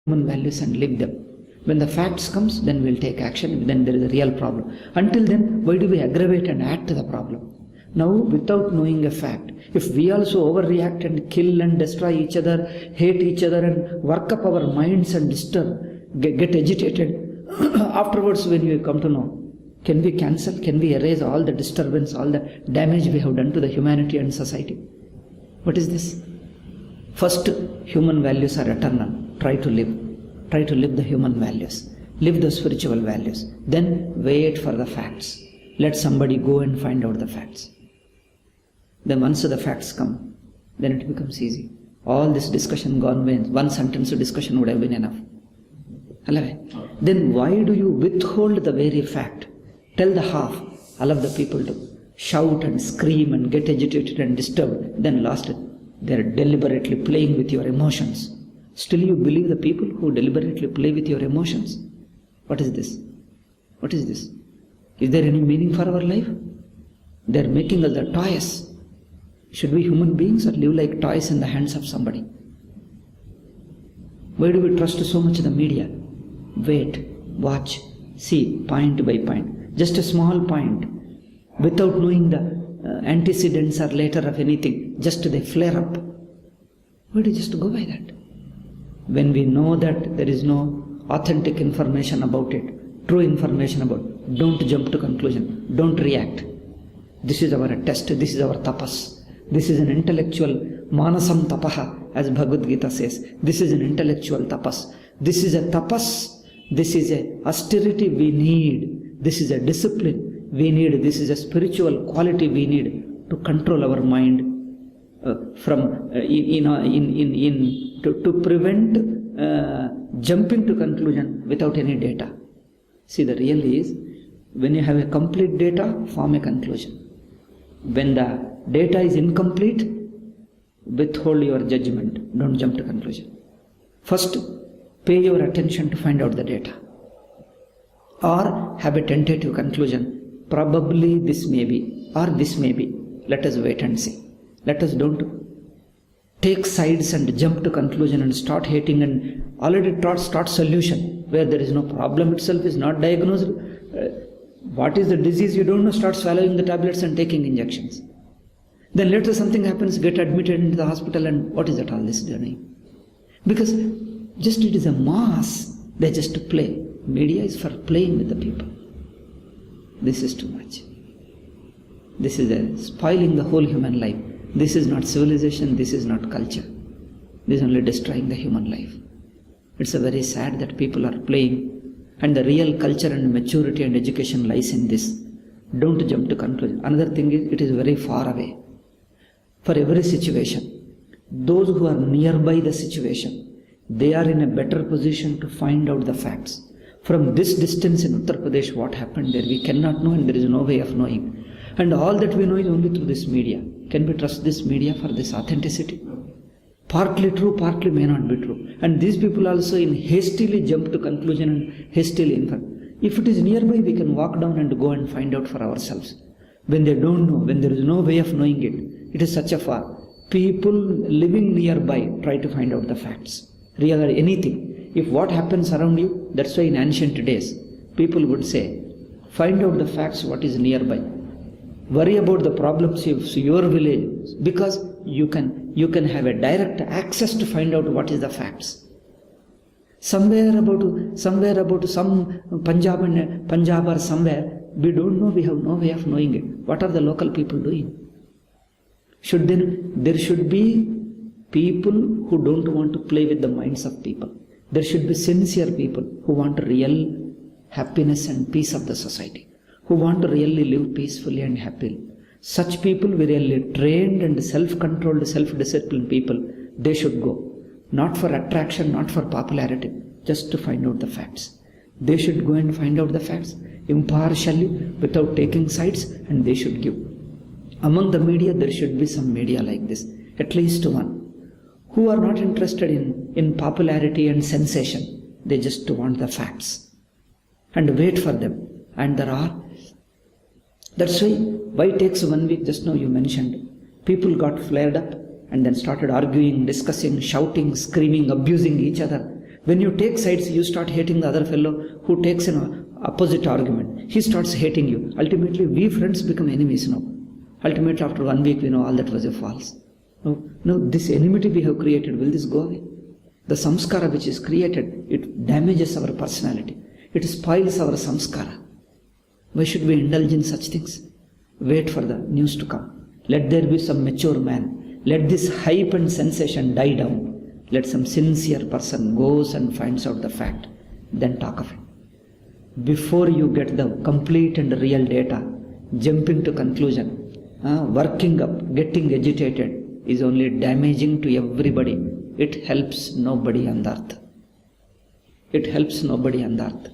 human values and live them. When the facts comes, then we'll take action, then there is a real problem. Until then, why do we aggravate and add to the problem? Now, without knowing a fact, if we also overreact and kill and destroy each other, hate each other and work up our minds and disturb, get agitated, afterwards when we come to know, can we cancel, can we erase all the disturbance, all the damage we have done to the humanity and society? What is this? First, human values are eternal. Try to live the human values, live the spiritual values. Then wait for the facts. Let somebody go and find out the facts. Then once the facts come, then it becomes easy. All this discussion gone by, one sentence of discussion would have been enough. Then why do you withhold the very fact? Tell the half. Allow the people to shout and scream and get agitated and disturbed. Then last, they are deliberately playing with your emotions. Still you believe the people who deliberately play with your emotions? What is this? What is this? Is there any meaning for our life? They are making us the toys. Should we human beings or live like toys in the hands of somebody? Why do we trust so much the media? Wait, watch, see, point by point. Just a small point. Without knowing the antecedents or later of anything, just they flare up. Why do you just go by that? When we know that there is no authentic information about it, true information about it, don't jump to conclusion, don't react. This is our test, this is our tapas. This is an intellectual manasam tapaha, as Bhagavad Gita says. This is an intellectual tapas. This is a tapas. This is a austerity we need. This is a discipline we need. This is a spiritual quality we need to control our mind to prevent jumping to conclusion without any data. See, the real is, when you have a complete data, form a conclusion. When the data is incomplete, withhold your judgment. Don't jump to conclusion. First, pay your attention to find out the data. Or have a tentative conclusion. Probably this may be, or this may be. Let us wait and see. Let us don't take sides and jump to conclusion and start hating and already start solution where there is no problem itself is not diagnosed. What is the disease you don't know, start swallowing the tablets and taking injections. Then later something happens, get admitted into the hospital, and what is that all this doing? Because just it is a mass, they just play. Media is for playing with the people. This is too much. This is spoiling the whole human life. This is not civilization, this is not culture. This is only destroying the human life. It's a very sad that people are playing, and the real culture and maturity and education lies in this. Don't jump to conclusion. Another thing is, it is very far away. For every situation, those who are nearby the situation, they are in a better position to find out the facts. From this distance in Uttar Pradesh, what happened there, we cannot know, and there is no way of knowing. And all that we know is only through this media. Can we trust this media for this authenticity? Partly true, partly may not be true. And these people also hastily jump to conclusion and hastily infer. If it is nearby, we can walk down and go and find out for ourselves. When they don't know, when there is no way of knowing it, it is such a far. People living nearby try to find out the facts. Real or anything. If what happens around you, that's why in ancient days, people would say, find out the facts, what is nearby. Worry about the problems of your village, because you can have a direct access to find out what is the facts. Somewhere about some Punjab or somewhere, we don't know, we have no way of knowing it. What are the local people doing? There should be people who don't want to play with the minds of people. There should be sincere people who want real happiness and peace of the society, who want to really live peacefully and happily. Such people, really trained and self-controlled, self-disciplined people, they should go. Not for attraction, not for popularity, just to find out the facts. They should go and find out the facts impartially, without taking sides, and they should give. Among the media, there should be some media like this, at least one, who are not interested in popularity and sensation. They just want the facts and wait for them. And there are. That's why it takes 1 week, just now you mentioned. People got flared up and then started arguing, discussing, shouting, screaming, abusing each other. When you take sides, you start hating the other fellow who takes an opposite argument. He starts hating you. Ultimately, we friends become enemies now. Ultimately, after 1 week, we know all that was a false. No, this enmity we have created, will this go away? The samskara which is created, it damages our personality. It spoils our samskara. Why should we indulge in such things? Wait for the news to come. Let there be some mature man. Let this hype and sensation die down. Let some sincere person goes and finds out the fact. Then talk of it. Before you get the complete and real data, jumping to conclusion, working up, getting agitated is only damaging to everybody. It helps nobody on the earth. It helps nobody on the earth.